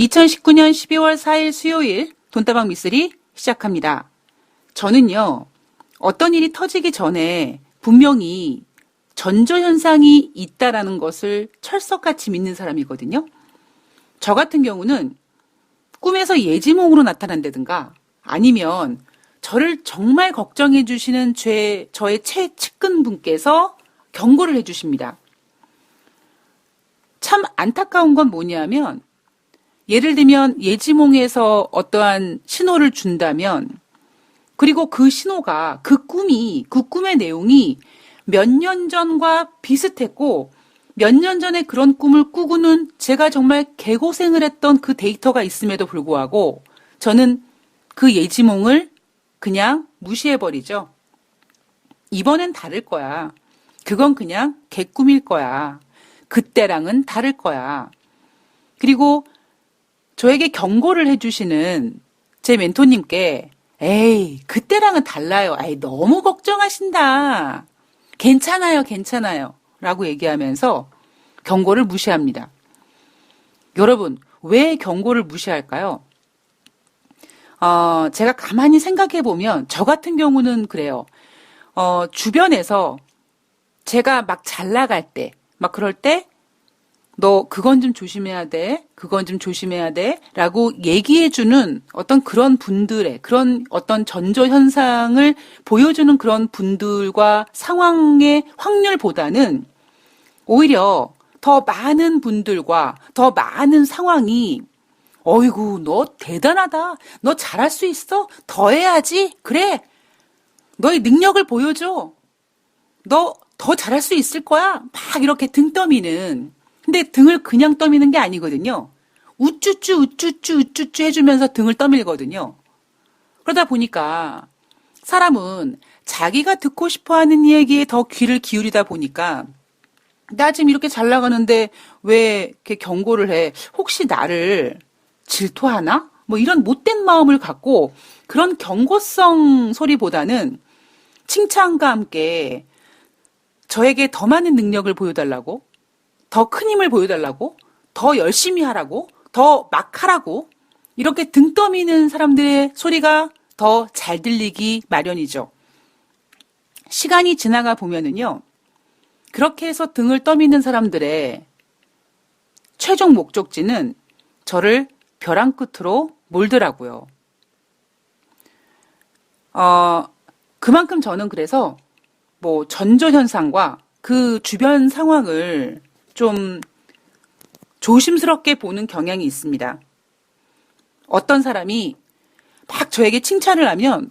2019년 12월 4일 수요일 돈다방 미쓰리 시작합니다. 저는요, 어떤 일이 터지기 전에 분명히 전조현상이 있다라는 것을 철석같이 믿는 사람이거든요. 저 같은 경우는 꿈에서 예지몽으로 나타난다든가 아니면 저를 정말 걱정해 주시는 저의 최측근 분께서 경고를 해 주십니다. 참 안타까운 건 뭐냐면 예를 들면 예지몽에서 어떠한 신호를 준다면 그리고 그 신호가 그 꿈의 내용이 몇 년 전과 비슷했고 몇 년 전에 그런 꿈을 꾸고는 제가 정말 개고생을 했던 그 데이터가 있음에도 불구하고 저는 그 예지몽을 그냥 무시해버리죠. 이번엔 다를 거야. 그건 그냥 개꿈일 거야. 그때랑은 다를 거야. 그리고 저에게 경고를 해주시는 제 멘토님께 에이, 그때랑은 달라요. 에이, 너무 걱정하신다. 괜찮아요. 라고 얘기하면서 경고를 무시합니다. 여러분, 왜 경고를 무시할까요? 제가 가만히 생각해 보면 저 같은 경우는 그래요. 주변에서 제가 막 잘 나갈 때, 막 그럴 때 너 그건 좀 조심해야 돼. 그건 좀 조심해야 돼. 라고 얘기해주는 어떤 그런 분들의 그런 어떤 전조 현상을 보여주는 그런 분들과 상황의 확률보다는 오히려 더 많은 분들과 더 많은 상황이 어이구 너 대단하다. 너 잘할 수 있어. 더 해야지. 그래. 너의 능력을 보여줘. 너 더 잘할 수 있을 거야. 막 이렇게 등 떠미는. 근데 등을 그냥 떠미는 게 아니거든요. 우쭈쭈 해주면서 등을 떠밀거든요. 그러다 보니까 사람은 자기가 듣고 싶어 하는 얘기에 더 귀를 기울이다 보니까 나 지금 이렇게 잘 나가는데 왜 이렇게 경고를 해? 혹시 나를 질투하나? 뭐 이런 못된 마음을 갖고 그런 경고성 소리보다는 칭찬과 함께 저에게 더 많은 능력을 보여달라고 더 큰 힘을 보여달라고, 더 열심히 하라고, 더 막 하라고, 이렇게 등 떠미는 사람들의 소리가 더 잘 들리기 마련이죠. 시간이 지나가 보면은요, 그렇게 해서 등을 떠미는 사람들의 최종 목적지는 저를 벼랑 끝으로 몰더라고요. 그만큼 저는 그래서 뭐 전조현상과 그 주변 상황을 좀 조심스럽게 보는 경향이 있습니다. 어떤 사람이 막 저에게 칭찬을 하면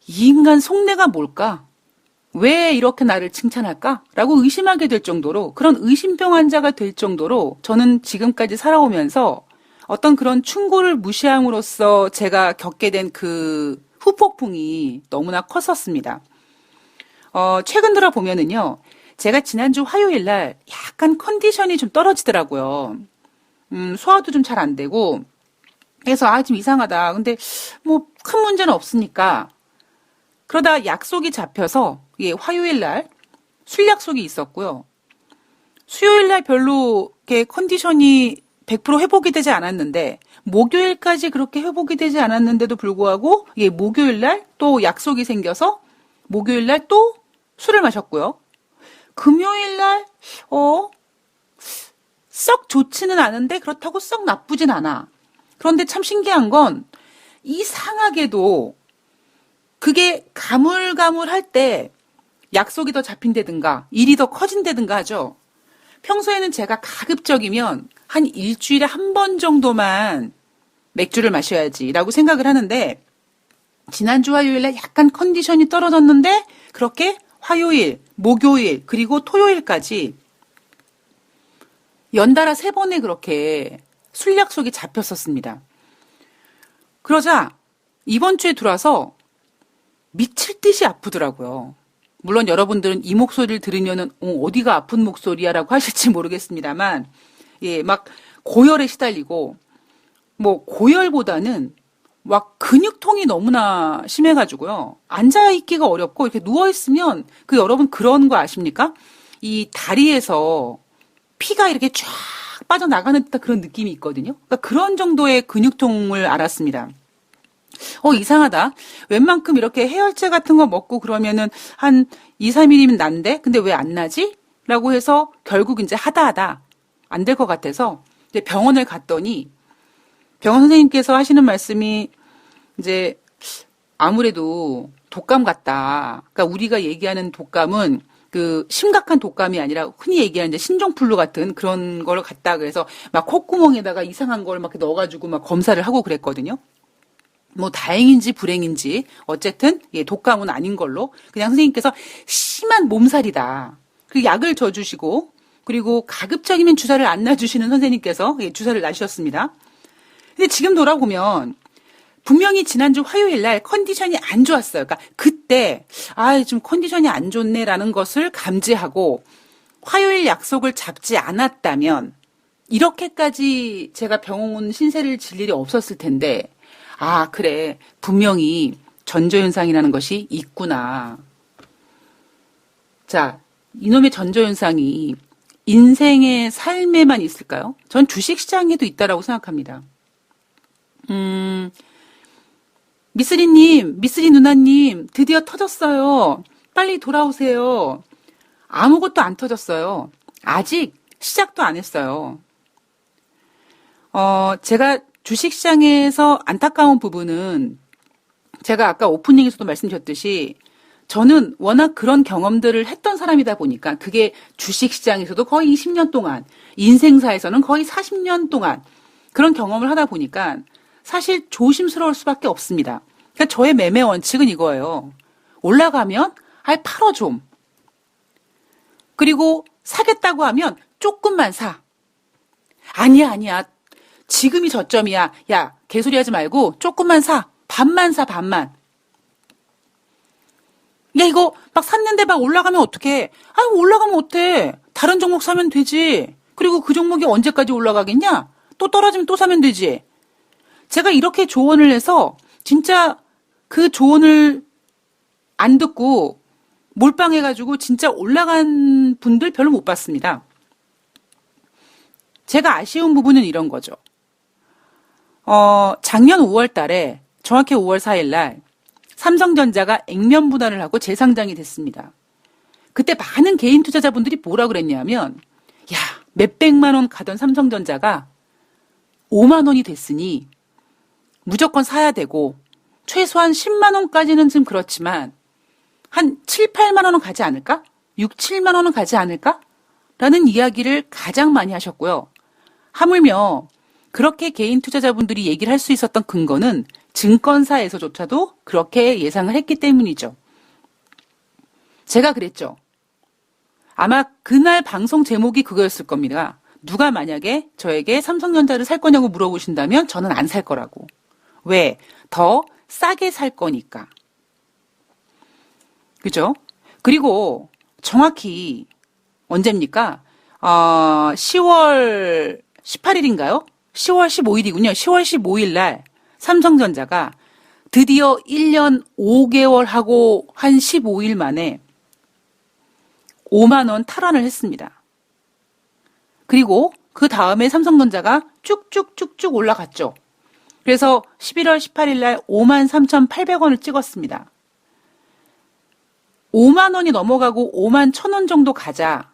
이 인간 속내가 뭘까? 왜 이렇게 나를 칭찬할까? 라고 의심하게 될 정도로 그런 의심병 환자가 될 정도로 저는 지금까지 살아오면서 어떤 그런 충고를 무시함으로써 제가 겪게 된 그 후폭풍이 너무나 컸었습니다. 최근 들어 보면은요. 제가 지난주 화요일 날 약간 컨디션이 좀 떨어지더라고요. 소화도 좀 잘 안 되고 그래서 좀 이상하다. 근데 뭐 큰 문제는 없으니까 그러다 약속이 잡혀서 화요일 날 술 약속이 있었고요. 수요일 날 별로 이렇게 컨디션이 100% 회복이 되지 않았는데 목요일까지 그렇게 회복이 되지 않았는데도 불구하고 목요일 날 또 약속이 생겨서 목요일 날 또 술을 마셨고요. 금요일 날, 썩 좋지는 않은데 그렇다고 썩 나쁘진 않아. 그런데 참 신기한 건 이상하게도 그게 가물가물할 때 약속이 더 잡힌다든가 일이 더 커진다든가 하죠. 평소에는 제가 가급적이면 한 일주일에 한 번 정도만 맥주를 마셔야지라고 생각을 하는데 지난주 화요일에 약간 컨디션이 떨어졌는데 그렇게 화요일, 목요일, 그리고 토요일까지 연달아 3번에 그렇게 술 약속이 잡혔었습니다. 그러자 이번 주에 들어와서 미칠 듯이 아프더라고요. 물론 여러분들은 이 목소리를 들으면은 어디가 아픈 목소리야 라고 하실지 모르겠습니다만 막 고열에 시달리고 뭐 고열보다는 막 근육통이 너무나 심해가지고요. 앉아있기가 어렵고 이렇게 누워있으면 여러분 그런 거 아십니까? 이 다리에서 피가 이렇게 쫙 빠져나가는 듯한 그런 느낌이 있거든요. 그러니까 그런 정도의 근육통을 앓았습니다. 이상하다. 웬만큼 이렇게 해열제 같은 거 먹고 그러면은 한 2, 3일이면 난데? 근데 왜 안 나지? 라고 해서 결국 이제 하다 안 될 것 같아서 이제 병원을 갔더니 병원 선생님께서 하시는 말씀이 이제 아무래도 독감 같다. 그러니까 우리가 얘기하는 독감은 그 심각한 독감이 아니라 흔히 얘기하는 이제 신종플루 같은 그런 걸 갖다 그래서 막 콧구멍에다가 이상한 걸 막 넣어가지고 막 검사를 하고 그랬거든요. 뭐 다행인지 불행인지 어쨌든 예, 독감은 아닌 걸로 그냥 선생님께서 심한 몸살이다. 그 약을 줘주시고 그리고 가급적이면 주사를 안 놔주시는 선생님께서 예, 주사를 놔주셨습니다. 근데 지금 돌아보면 분명히 지난주 화요일 날 컨디션이 안 좋았어요. 그러니까 그때 좀 컨디션이 안 좋네라는 것을 감지하고 화요일 약속을 잡지 않았다면 이렇게까지 제가 병원 신세를 질 일이 없었을 텐데 그래. 분명히 전조현상이라는 것이 있구나. 자, 이놈의 전조현상이 인생의 삶에만 있을까요? 전 주식시장에도 있다라고 생각합니다. 미쓰리 누나님, 드디어 터졌어요. 빨리 돌아오세요. 아무것도 안 터졌어요. 아직 시작도 안 했어요. 제가 주식시장에서 안타까운 부분은 제가 아까 오프닝에서도 말씀드렸듯이 저는 워낙 그런 경험들을 했던 사람이다 보니까 그게 주식시장에서도 거의 20년 동안, 인생사에서는 거의 40년 동안 그런 경험을 하다 보니까 사실 조심스러울 수밖에 없습니다. 그러니까 저의 매매 원칙은 이거예요. 올라가면 팔어 좀. 그리고 사겠다고 하면 조금만 사. 아니야. 지금이 저점이야. 야, 개소리 하지 말고 조금만 사. 반만 사, 반만. 야, 이거 막 샀는데 막 올라가면 어떡해. 올라가면 어때. 다른 종목 사면 되지. 그리고 그 종목이 언제까지 올라가겠냐? 또 떨어지면 또 사면 되지. 제가 이렇게 조언을 해서 진짜 그 조언을 안 듣고 몰빵해가지고 진짜 올라간 분들 별로 못 봤습니다. 제가 아쉬운 부분은 이런 거죠. 작년 5월 달에 정확히 5월 4일 날 삼성전자가 액면 분할을 하고 재상장이 됐습니다. 그때 많은 개인 투자자분들이 뭐라 그랬냐면 몇백만 원 가던 삼성전자가 5만 원이 됐으니 무조건 사야 되고 최소한 10만 원까지는 좀 그렇지만 한 7, 8만 원은 가지 않을까? 6, 7만 원은 가지 않을까? 라는 이야기를 가장 많이 하셨고요. 하물며 그렇게 개인 투자자분들이 얘기를 할 수 있었던 근거는 증권사에서조차도 그렇게 예상을 했기 때문이죠. 제가 그랬죠. 아마 그날 방송 제목이 그거였을 겁니다. 누가 만약에 저에게 삼성전자를 살 거냐고 물어보신다면 저는 안 살 거라고. 왜? 더 싸게 살 거니까. 그죠? 그리고 정확히 언제입니까? 10월 18일인가요? 10월 15일이군요. 10월 15일 날 삼성전자가 드디어 1년 5개월 하고 한 15일 만에 5만 원 탈환을 했습니다. 그리고 그 다음에 삼성전자가 쭉쭉쭉쭉 올라갔죠. 그래서 11월 18일 날 53,800원을 찍었습니다. 5만 원이 넘어가고 5만 1,000원 정도 가자.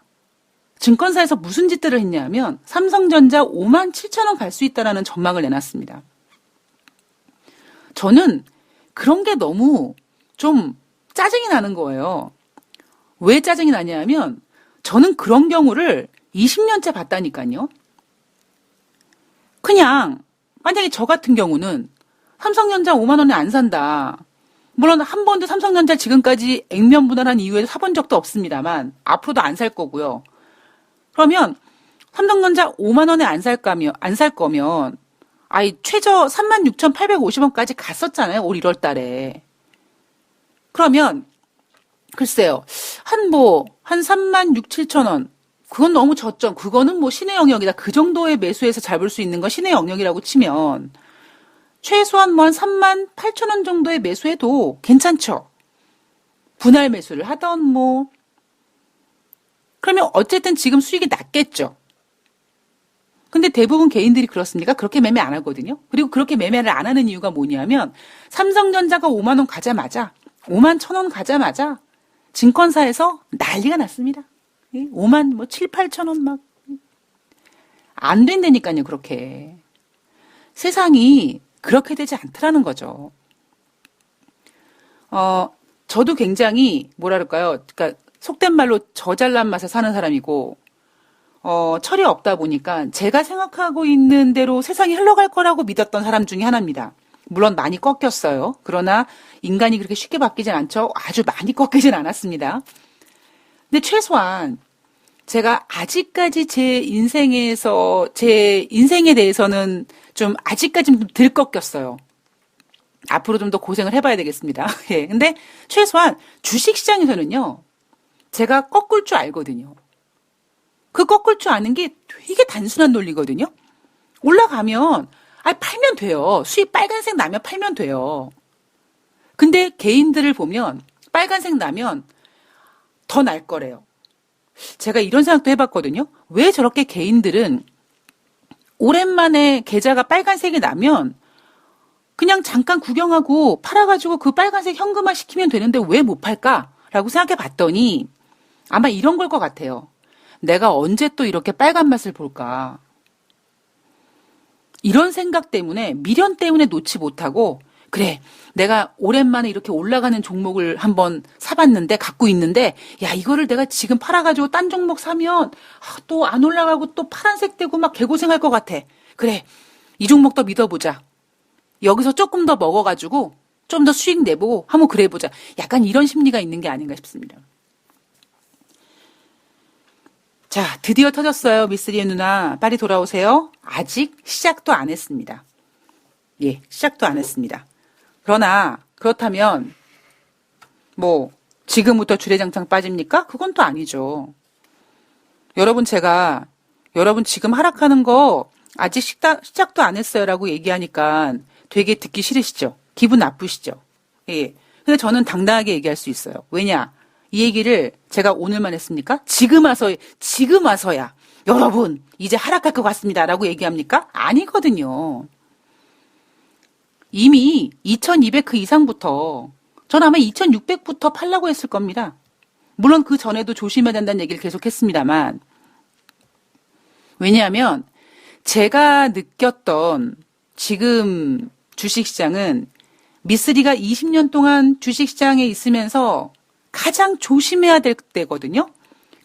증권사에서 무슨 짓들을 했냐면 삼성전자 5만 7,000원 갈 수 있다라는 전망을 내놨습니다. 저는 그런 게 너무 좀 짜증이 나는 거예요. 왜 짜증이 나냐면 저는 그런 경우를 20년째 봤다니까요. 그냥 만약에 저 같은 경우는 삼성전자 5만 원에 안 산다. 물론 한 번도 삼성전자 지금까지 액면 분할한 이후에 사본 적도 없습니다만 앞으로도 안 살 거고요. 그러면 삼성전자 5만 원에 안 살 거면 최저 36,850원까지 갔었잖아요. 올 1월 달에. 그러면 글쎄요. 한 36, 7천원. 그건 너무 저점. 그거는 신의 영역이다. 그 정도의 매수에서 잡을 수 있는 건 신의 영역이라고 치면 최소한 한 3만 8천 원 정도의 매수해도 괜찮죠. 분할 매수를 하던 그러면 어쨌든 지금 수익이 낮겠죠. 근데 대부분 개인들이 그렇습니까? 그렇게 매매 안 하거든요. 그리고 그렇게 매매를 안 하는 이유가 뭐냐면 삼성전자가 5만 원 가자마자 5만 1천 원 가자마자 증권사에서 난리가 났습니다. 5만 뭐 7, 8천 원 막 안 된다니까요. 그렇게. 세상이 그렇게 되지 않더라는 거죠. 저도 굉장히 뭐랄까요? 그러니까 속된 말로 저 잘난 맛에 사는 사람이고 철이 없다 보니까 제가 생각하고 있는 대로 세상이 흘러갈 거라고 믿었던 사람 중에 하나입니다. 물론 많이 꺾였어요. 그러나 인간이 그렇게 쉽게 바뀌진 않죠. 아주 많이 꺾이진 않았습니다. 근데 최소한 제가 아직까지 제 인생에 대해서는 좀 아직까지는 좀 덜 꺾였어요. 앞으로 좀 더 고생을 해봐야 되겠습니다. 예. 근데 최소한 주식시장에서는요, 제가 꺾을 줄 알거든요. 그 꺾을 줄 아는 게 되게 단순한 논리거든요. 올라가면, 팔면 돼요. 수익 빨간색 나면 팔면 돼요. 근데 개인들을 보면 빨간색 나면 더 날 거래요. 제가 이런 생각도 해봤거든요. 왜 저렇게 개인들은 오랜만에 계좌가 빨간색이 나면 그냥 잠깐 구경하고 팔아가지고 그 빨간색 현금화 시키면 되는데 왜 못 팔까라고 생각해 봤더니 아마 이런 걸 것 같아요. 내가 언제 또 이렇게 빨간 맛을 볼까. 이런 생각 때문에, 미련 때문에 놓지 못하고, 그래, 내가 오랜만에 이렇게 올라가는 종목을 한번 사봤는데, 갖고 있는데, 야, 이거를 내가 지금 팔아가지고 딴 종목 사면, 또 안 올라가고 또 파란색 되고 막 개고생할 것 같아. 그래, 이 종목 더 믿어보자. 여기서 조금 더 먹어가지고, 좀 더 수익 내보고, 한번 그래보자. 약간 이런 심리가 있는 게 아닌가 싶습니다. 자, 드디어 터졌어요. 미쓰리의 누나. 빨리 돌아오세요. 아직 시작도 안 했습니다. 예, 시작도 안 했습니다. 그러나 그렇다면 뭐 지금부터 주례장창 빠집니까? 그건 또 아니죠. 여러분 지금 하락하는 거 아직 시작도 안 했어요라고 얘기하니까 되게 듣기 싫으시죠? 기분 나쁘시죠? 예. 근데 저는 당당하게 얘기할 수 있어요. 왜냐? 이 얘기를 제가 오늘만 했습니까? 지금 와서야 여러분 이제 하락할 것 같습니다라고 얘기합니까? 아니거든요. 이미 2200 그 이상부터 전 아마 2600부터 팔라고 했을 겁니다. 물론 그 전에도 조심해야 된다는 얘기를 계속했습니다만 왜냐하면 제가 느꼈던 지금 주식시장은 미쓰리가 20년 동안 주식시장에 있으면서 가장 조심해야 될 때거든요.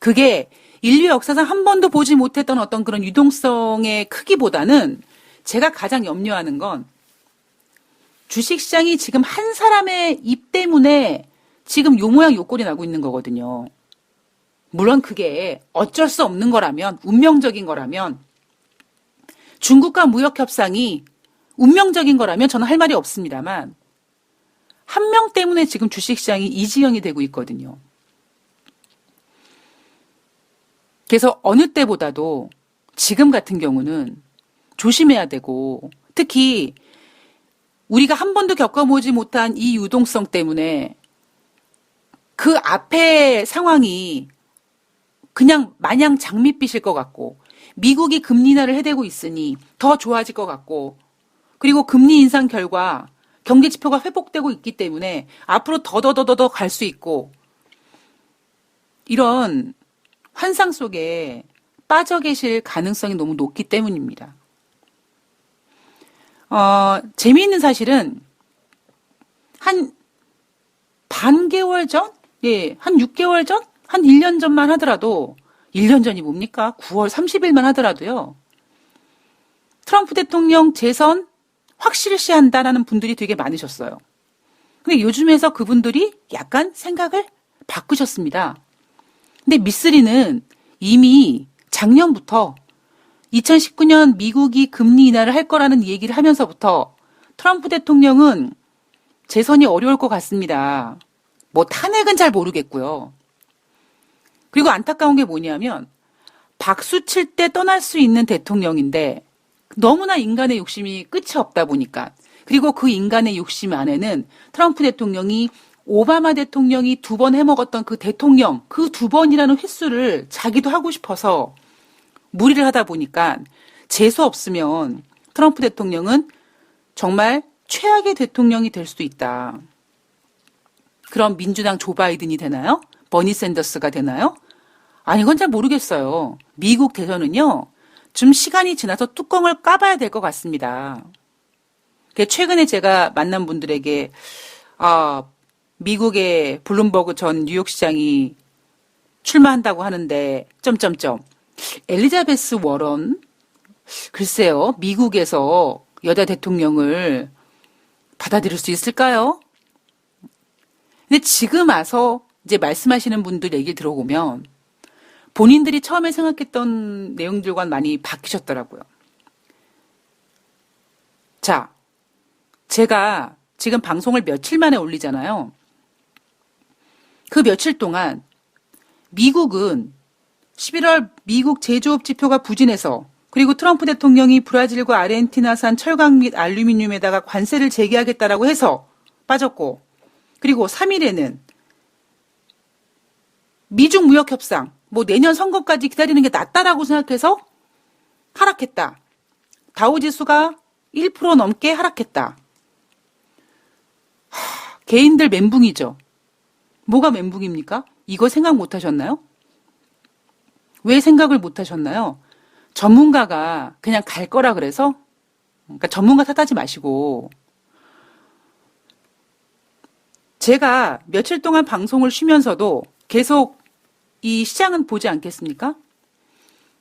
그게 인류 역사상 한 번도 보지 못했던 어떤 그런 유동성의 크기보다는 제가 가장 염려하는 건 주식시장이 지금 한 사람의 입 때문에 지금 요 모양 요 꼴이 나고 있는 거거든요. 물론 그게 어쩔 수 없는 거라면, 운명적인 거라면, 중국과 무역협상이 운명적인 거라면 저는 할 말이 없습니다만 한 명 때문에 지금 주식시장이 이 지경이 되고 있거든요. 그래서 어느 때보다도 지금 같은 경우는 조심해야 되고 특히 우리가 한 번도 겪어보지 못한 이 유동성 때문에 그 앞에 상황이 그냥 마냥 장밋빛일 것 같고 미국이 금리 인하를 해대고 있으니 더 좋아질 것 같고 그리고 금리 인상 결과 경제 지표가 회복되고 있기 때문에 앞으로 더더더더 갈 수 있고 이런 환상 속에 빠져 계실 가능성이 너무 높기 때문입니다. 재미있는 사실은 한 반개월 전? 예, 한 6개월 전? 한 1년 전만 하더라도 1년 전이 뭡니까? 9월 30일만 하더라도요. 트럼프 대통령 재선 확실시한다라는 분들이 되게 많으셨어요. 근데 요즘에서 그분들이 약간 생각을 바꾸셨습니다. 근데 미쓰리는 이미 작년부터 2019년 미국이 금리 인하를 할 거라는 얘기를 하면서부터 트럼프 대통령은 재선이 어려울 것 같습니다. 뭐 탄핵은 잘 모르겠고요. 그리고 안타까운 게 뭐냐면 박수 칠 때 떠날 수 있는 대통령인데 너무나 인간의 욕심이 끝이 없다 보니까 그리고 그 인간의 욕심 안에는 트럼프 대통령이 오바마 대통령이 2번 해먹었던 그 대통령 그 2번이라는 횟수를 자기도 하고 싶어서 무리를 하다 보니까 재수 없으면 트럼프 대통령은 정말 최악의 대통령이 될 수도 있다. 그럼 민주당 조 바이든이 되나요? 버니 샌더스가 되나요? 아니, 이건 잘 모르겠어요. 미국 대선은요, 좀 시간이 지나서 뚜껑을 까봐야 될 것 같습니다. 최근에 제가 만난 분들에게, 미국의 블룸버그 전 뉴욕시장이 출마한다고 하는데, 엘리자베스 워런? 글쎄요, 미국에서 여자 대통령을 받아들일 수 있을까요? 근데 지금 와서 이제 말씀하시는 분들 얘기를 들어보면 본인들이 처음에 생각했던 내용들과는 많이 바뀌셨더라고요. 자, 제가 지금 방송을 며칠 만에 올리잖아요. 그 며칠 동안 미국은 11월 미국 제조업 지표가 부진해서 그리고 트럼프 대통령이 브라질과 아르헨티나산 철강 및 알루미늄에다가 관세를 재개하겠다라고 해서 빠졌고, 그리고 3일에는 미중 무역 협상, 내년 선거까지 기다리는 게 낫다라고 생각해서 하락했다. 다우지수가 1% 넘게 하락했다. 개인들 멘붕이죠. 뭐가 멘붕입니까? 이거 생각 못 하셨나요? 왜 생각을 못 하셨나요? 전문가가 그냥 갈 거라 그래서? 그러니까 전문가 탓하지 마시고, 제가 며칠 동안 방송을 쉬면서도 계속 이 시장은 보지 않겠습니까?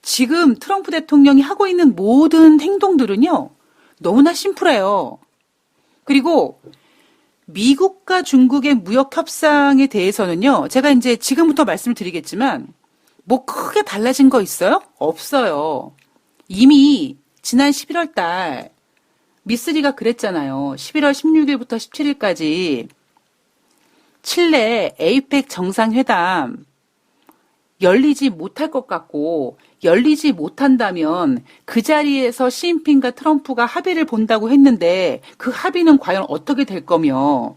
지금 트럼프 대통령이 하고 있는 모든 행동들은요, 너무나 심플해요. 그리고 미국과 중국의 무역 협상에 대해서는요, 제가 이제 지금부터 말씀을 드리겠지만, 크게 달라진 거 있어요? 없어요. 이미 지난 11월 달, 미쓰리가 그랬잖아요. 11월 16일부터 17일까지 칠레 에이펙 정상회담 열리지 못할 것 같고, 열리지 못한다면 그 자리에서 시진핑과 트럼프가 합의를 본다고 했는데 그 합의는 과연 어떻게 될 거며,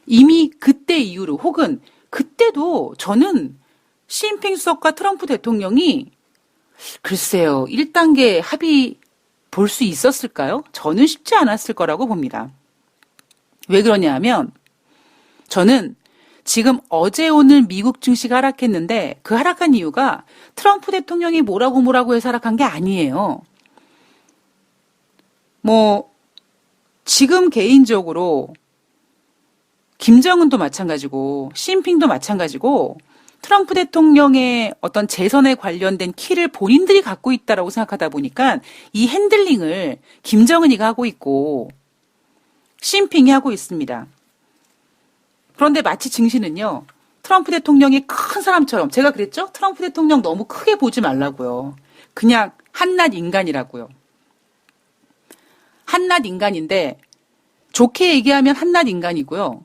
이미 그때 이후로 혹은 그때도 저는 시진핑 수석과 트럼프 대통령이 글쎄요, 1단계 합의 볼 수 있었을까요? 저는 쉽지 않았을 거라고 봅니다. 왜 그러냐 하면 저는 지금 어제 오늘 미국 증시가 하락했는데 그 하락한 이유가 트럼프 대통령이 뭐라고 해서 하락한 게 아니에요. 지금 개인적으로 김정은도 마찬가지고 시진핑도 마찬가지고 트럼프 대통령의 어떤 재선에 관련된 키를 본인들이 갖고 있다라고 생각하다 보니까 이 핸들링을 김정은이가 하고 있고 시진핑이 하고 있습니다. 그런데 마치 증시는요, 트럼프 대통령이 큰 사람처럼, 제가 그랬죠? 트럼프 대통령 너무 크게 보지 말라고요. 그냥 한낱 인간이라고요. 한낱 인간인데 좋게 얘기하면 한낱 인간이고요.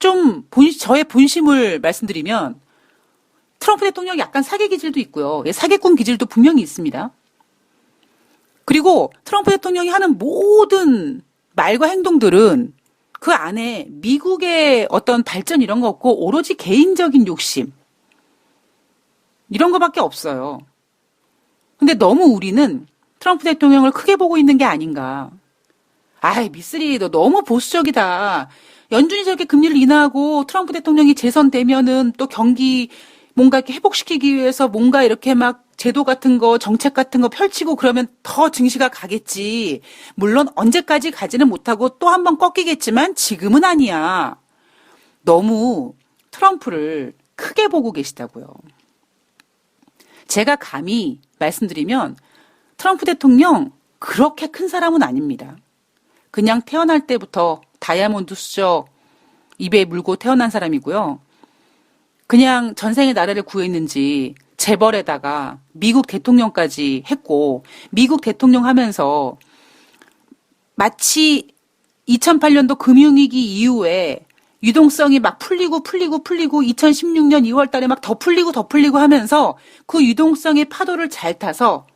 좀 저의 본심을 말씀드리면 트럼프 대통령이 약간 사기 기질도 있고요. 사기꾼 기질도 분명히 있습니다. 그리고 트럼프 대통령이 하는 모든 말과 행동들은 그 안에 미국의 어떤 발전 이런 거 없고 오로지 개인적인 욕심 이런 거밖에 없어요. 근데 너무 우리는 트럼프 대통령을 크게 보고 있는 게 아닌가. 미쓰리 너 너무 보수적이다. 연준이 저렇게 금리를 인하하고 트럼프 대통령이 재선되면은 또 경기 뭔가 이렇게 회복시키기 위해서 뭔가 이렇게 막 제도 같은 거, 정책 같은 거 펼치고 그러면 더 증시가 가겠지. 물론 언제까지 가지는 못하고 또 한 번 꺾이겠지만 지금은 아니야. 너무 트럼프를 크게 보고 계시다고요. 제가 감히 말씀드리면 트럼프 대통령 그렇게 큰 사람은 아닙니다. 그냥 태어날 때부터 다이아몬드 수저 입에 물고 태어난 사람이고요. 그냥 전생에 나라를 구했는지 재벌에다가 미국 대통령까지 했고, 미국 대통령 하면서 마치 2008년도 금융위기 이후에 유동성이 막 풀리고 2016년 2월 달에 막 더 풀리고 하면서 그 유동성의 파도를 잘 타서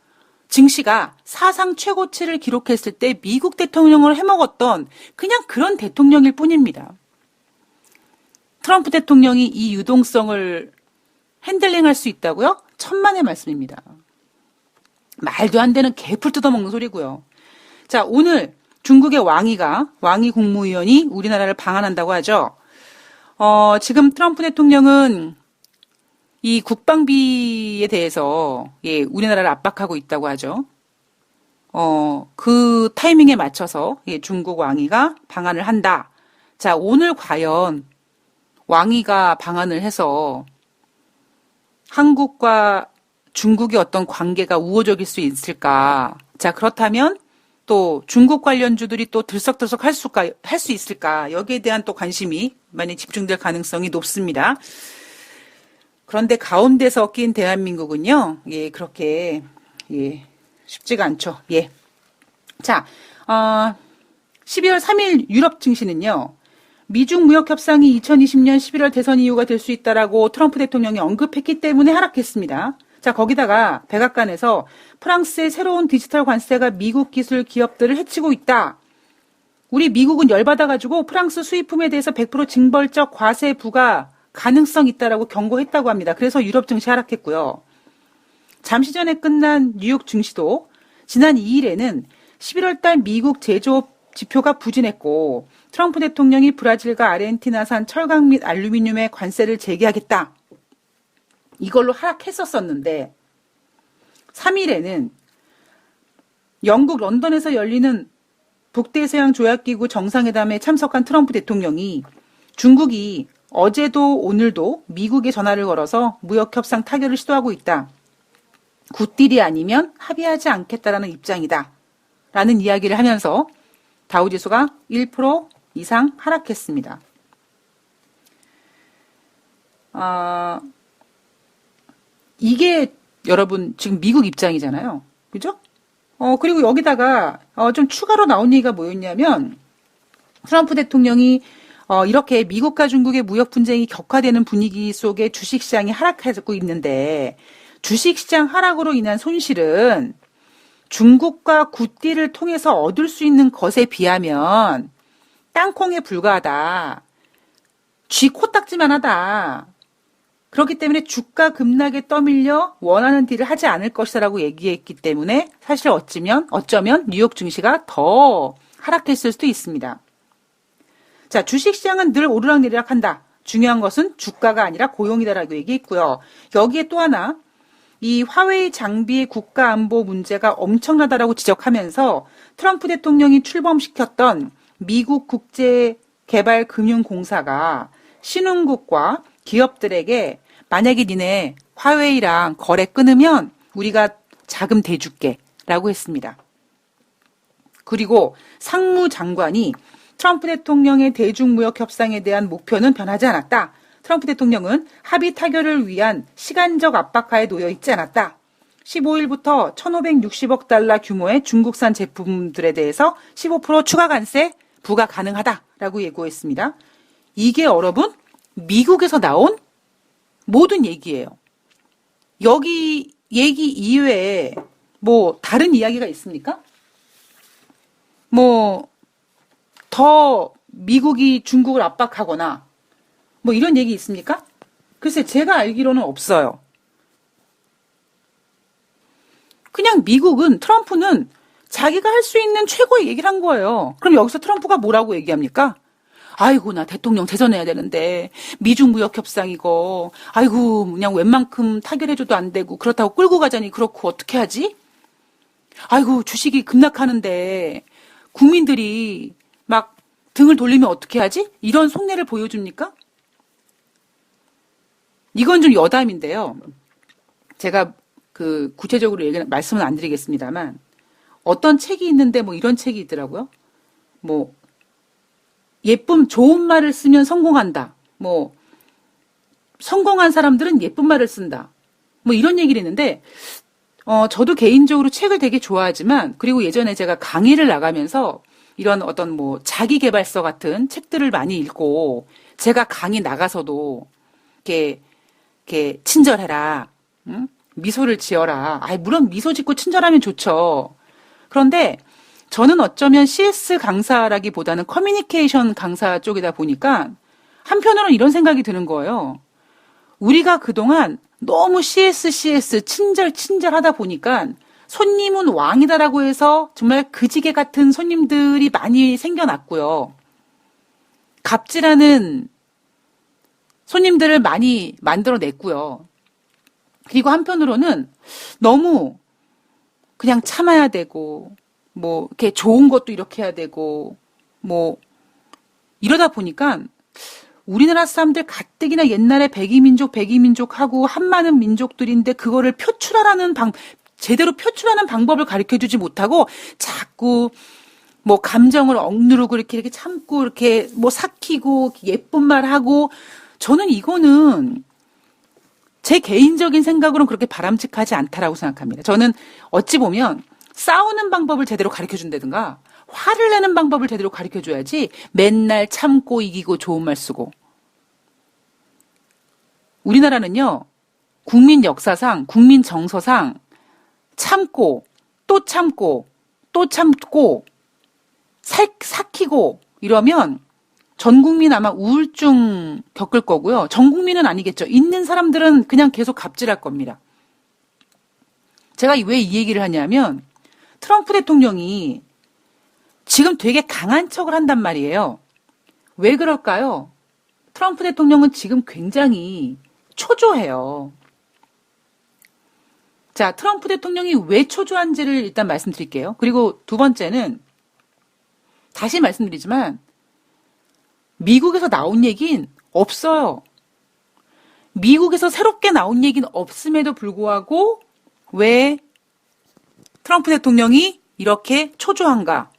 증시가 사상 최고치를 기록했을 때 미국 대통령을 해먹었던 그냥 그런 대통령일 뿐입니다. 트럼프 대통령이 이 유동성을 핸들링할 수 있다고요? 천만의 말씀입니다. 말도 안 되는 개풀 뜯어먹는 소리고요. 자, 오늘 중국의 왕이 국무위원이 우리나라를 방한한다고 하죠. 지금 트럼프 대통령은 이 국방비에 대해서 예, 우리나라를 압박하고 있다고 하죠. 그 타이밍에 맞춰서 예, 중국 왕이가 방한을 한다. 자, 오늘 과연 왕이가 방한을 해서 한국과 중국의 어떤 관계가 우호적일 수 있을까? 자, 그렇다면 또 중국 관련주들이 또 들썩들썩 할 수 있을까? 여기에 대한 또 관심이 많이 집중될 가능성이 높습니다. 그런데 가운데서 낀 대한민국은요, 예, 그렇게, 예, 쉽지가 않죠. 예. 자, 12월 3일 유럽 증시는요, 미중 무역 협상이 2020년 11월 대선 이유가 될 수 있다라고 트럼프 대통령이 언급했기 때문에 하락했습니다. 자, 거기다가 백악관에서 프랑스의 새로운 디지털 관세가 미국 기술 기업들을 해치고 있다. 우리 미국은 열받아가지고 프랑스 수입품에 대해서 100% 징벌적 과세 부과 가능성 있다라고 경고했다고 합니다. 그래서 유럽 증시 하락했고요. 잠시 전에 끝난 뉴욕 증시도 지난 2일에는 11월 달 미국 제조업 지표가 부진했고 트럼프 대통령이 브라질과 아르헨티나산 철강 및 알루미늄에 관세를 재개하겠다. 이걸로 하락했었었는데 3일에는 영국 런던에서 열리는 북대서양 조약기구 정상회담에 참석한 트럼프 대통령이 중국이 어제도 오늘도 미국에 전화를 걸어서 무역협상 타결을 시도하고 있다. 굿딜이 아니면 합의하지 않겠다라는 입장이다. 라는 이야기를 하면서 다우지수가 1% 이상 하락했습니다. 이게 여러분 지금 미국 입장이잖아요. 그죠? 그리고 여기다가 좀 추가로 나온 얘기가 뭐였냐면 트럼프 대통령이 이렇게 미국과 중국의 무역 분쟁이 격화되는 분위기 속에 주식시장이 하락하고 있는데 주식시장 하락으로 인한 손실은 중국과 굿딜을 통해서 얻을 수 있는 것에 비하면 땅콩에 불과하다. 쥐 코딱지만 하다. 그렇기 때문에 주가 급락에 떠밀려 원하는 딜을 하지 않을 것이라고 얘기했기 때문에 사실 어쩌면 뉴욕 증시가 더 하락했을 수도 있습니다. 자, 주식시장은 늘 오르락내리락 한다. 중요한 것은 주가가 아니라 고용이다라고 얘기했고요. 여기에 또 하나 이 화웨이 장비의 국가안보 문제가 엄청나다라고 지적하면서 트럼프 대통령이 출범시켰던 미국 국제개발금융공사가 신흥국과 기업들에게 만약에 니네 화웨이랑 거래 끊으면 우리가 자금 대줄게 라고 했습니다. 그리고 상무장관이 트럼프 대통령의 대중무역 협상에 대한 목표는 변하지 않았다. 트럼프 대통령은 합의 타결을 위한 시간적 압박하에 놓여 있지 않았다. 15일부터 1,560억 달러 규모의 중국산 제품들에 대해서 15% 추가 관세 부과 가능하다라고 예고했습니다. 이게 여러분 미국에서 나온 모든 얘기예요. 여기 얘기 이외에 뭐 다른 이야기가 있습니까? 뭐 더 미국이 중국을 압박하거나 뭐 이런 얘기 있습니까? 글쎄 제가 알기로는 없어요. 그냥 미국은 트럼프는 자기가 할 수 있는 최고의 얘기를 한 거예요. 그럼 여기서 트럼프가 뭐라고 얘기합니까? 아이고 나 대통령 대선해야 되는데 미중 무역 협상이고 아이고 그냥 웬만큼 타결해줘도 안 되고 그렇다고 끌고 가자니 그렇고 어떻게 하지? 아이고 주식이 급락하는데 국민들이 막 등을 돌리면 어떻게 하지? 이런 속내를 보여줍니까? 이건 좀 여담인데요. 제가 구체적으로 말씀은 안 드리겠습니다만 어떤 책이 있는데 뭐 이런 책이 있더라고요. 뭐 좋은 말을 쓰면 성공한다. 뭐 성공한 사람들은 예쁜 말을 쓴다. 뭐 이런 얘기를 했는데 저도 개인적으로 책을 되게 좋아하지만 그리고 예전에 제가 강의를 나가면서 이런 어떤 뭐 자기계발서 같은 책들을 많이 읽고 제가 강의 나가서도 이렇게 친절해라. 응? 미소를 지어라. 물론 미소 짓고 친절하면 좋죠. 그런데 저는 어쩌면 CS 강사라기보다는 커뮤니케이션 강사 쪽이다 보니까 한편으로는 이런 생각이 드는 거예요. 우리가 그동안 너무 CS 친절하다 보니까 손님은 왕이다라고 해서 정말 그지개 같은 손님들이 많이 생겨났고요. 갑질하는 손님들을 많이 만들어냈고요. 그리고 한편으로는 너무 그냥 참아야 되고, 뭐, 이렇게 좋은 것도 이렇게 해야 되고, 뭐, 이러다 보니까 우리나라 사람들 가뜩이나 옛날에 백이민족 하고 한 많은 민족들인데 그거를 제대로 표출하는 방법을 가르쳐 주지 못하고 자꾸 뭐 감정을 억누르고 이렇게 참고 이렇게 뭐 삭히고 예쁜 말 하고 저는 이거는 제 개인적인 생각으로는 그렇게 바람직하지 않다라고 생각합니다. 저는 어찌 보면 싸우는 방법을 제대로 가르쳐 준다든가 화를 내는 방법을 제대로 가르쳐 줘야지 맨날 참고 이기고 좋은 말 쓰고. 우리나라는요, 국민 역사상, 국민 정서상 참고, 또 참고, 또 참고, 삭히고 이러면 전 국민 아마 우울증 겪을 거고요. 전 국민은 아니겠죠. 있는 사람들은 그냥 계속 갑질할 겁니다. 제가 왜 이 얘기를 하냐면 트럼프 대통령이 지금 되게 강한 척을 한단 말이에요. 왜 그럴까요? 트럼프 대통령은 지금 굉장히 초조해요. 자, 트럼프 대통령이 왜 초조한지를 일단 말씀드릴게요. 그리고 두 번째는 다시 말씀드리지만 미국에서 나온 얘기는 없어요. 미국에서 새롭게 나온 얘기는 없음에도 불구하고 왜 트럼프 대통령이 이렇게 초조한가?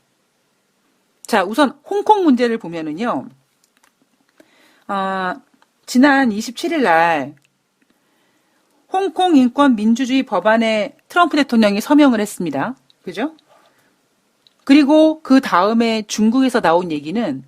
자, 우선 홍콩 문제를 보면은요. 지난 27일 날 홍콩 인권 민주주의 법안에 트럼프 대통령이 서명을 했습니다. 그죠? 그리고 그 다음에 중국에서 나온 얘기는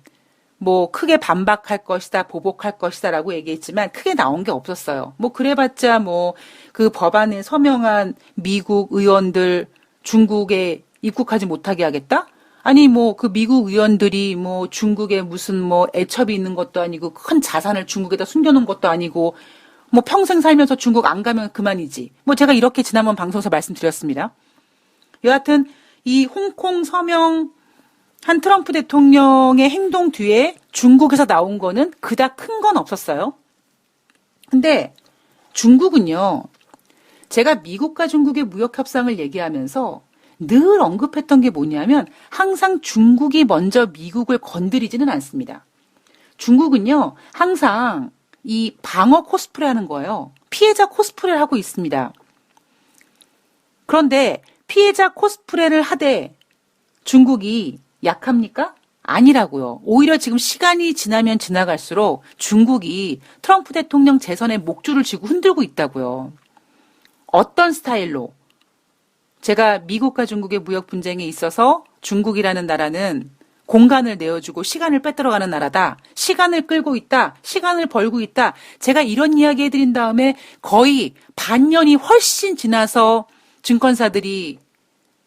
뭐 크게 반박할 것이다, 보복할 것이다라고 얘기했지만 크게 나온 게 없었어요. 뭐 그래봤자 뭐 그 법안에 서명한 미국 의원들 중국에 입국하지 못하게 하겠다? 아니 뭐 그 미국 의원들이 뭐 중국에 무슨 뭐 애첩이 있는 것도 아니고 큰 자산을 중국에다 숨겨놓은 것도 아니고 뭐 평생 살면서 중국 안 가면 그만이지. 뭐 제가 이렇게 지난번 방송에서 말씀드렸습니다. 여하튼 이 홍콩 서명 한 트럼프 대통령의 행동 뒤에 중국에서 나온 거는 그닥 큰 건 없었어요. 근데 중국은요, 제가 미국과 중국의 무역 협상을 얘기하면서 늘 언급했던 게 뭐냐면 항상 중국이 먼저 미국을 건드리지는 않습니다. 중국은요, 항상 이 방어 코스프레 하는 거예요. 피해자 코스프레를 하고 있습니다. 그런데 피해자 코스프레를 하되 중국이 약합니까? 아니라고요. 오히려 지금 시간이 지나면 지나갈수록 중국이 트럼프 대통령 재선에 목줄을 쥐고 흔들고 있다고요. 어떤 스타일로? 제가 미국과 중국의 무역 분쟁에 있어서 중국이라는 나라는 공간을 내어주고 시간을 빼들어가는 나라다. 시간을 끌고 있다. 시간을 벌고 있다. 제가 이런 이야기 해드린 다음에 거의 반년이 훨씬 지나서 증권사들이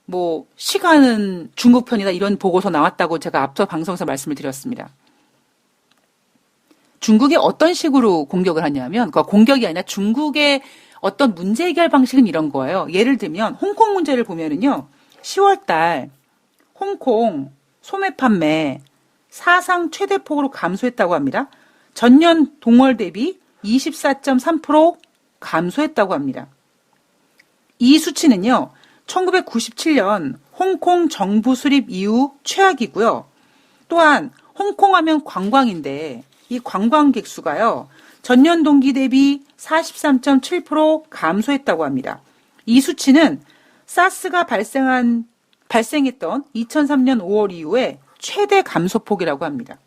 뭐 시간은 중국 편이다 이런 보고서 나왔다고 제가 앞서 방송에서 말씀을 드렸습니다. 중국이 어떤 식으로 공격을 하냐면 그러니까 공격이 아니라 중국의 어떤 문제 해결 방식은 이런 거예요. 예를 들면 홍콩 문제를 보면은요. 10월 달 홍콩 소매 판매 사상 최대폭으로 감소했다고 합니다. 전년 동월 대비 24.3% 감소했다고 합니다. 이 수치는요. 1997년 홍콩 정부 수립 이후 최악이고요. 또한 홍콩 하면 관광인데 이 관광객 수가요. 전년 동기 대비 43.7% 감소했다고 합니다. 이 수치는 사스가 발생했던 2003년 5월 이후에 최대 감소폭이라고 합니다.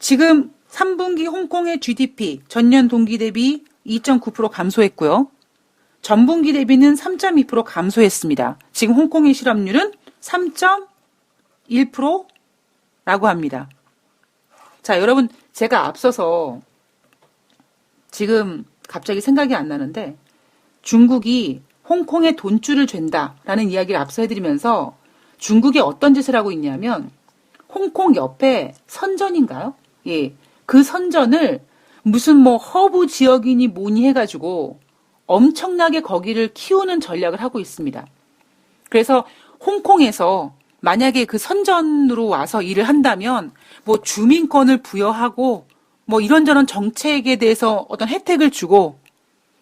지금 3분기 홍콩의 GDP 전년 동기 대비 2.9% 감소했고요. 전분기 대비는 3.2% 감소했습니다. 지금 홍콩의 실업률은 3.1%라고 합니다. 자, 여러분, 제가 앞서서 지금 갑자기 생각이 안 나는데 중국이 홍콩에 돈줄을 쥔다라는 이야기를 앞서 해드리면서 중국이 어떤 짓을 하고 있냐면 홍콩 옆에 선전인가요? 예, 그 선전을 무슨 뭐 허브 지역이니 뭐니 해가지고 엄청나게 거기를 키우는 전략을 하고 있습니다. 그래서 홍콩에서 만약에 그 선전으로 와서 일을 한다면 뭐 주민권을 부여하고 뭐 이런저런 정책에 대해서 어떤 혜택을 주고,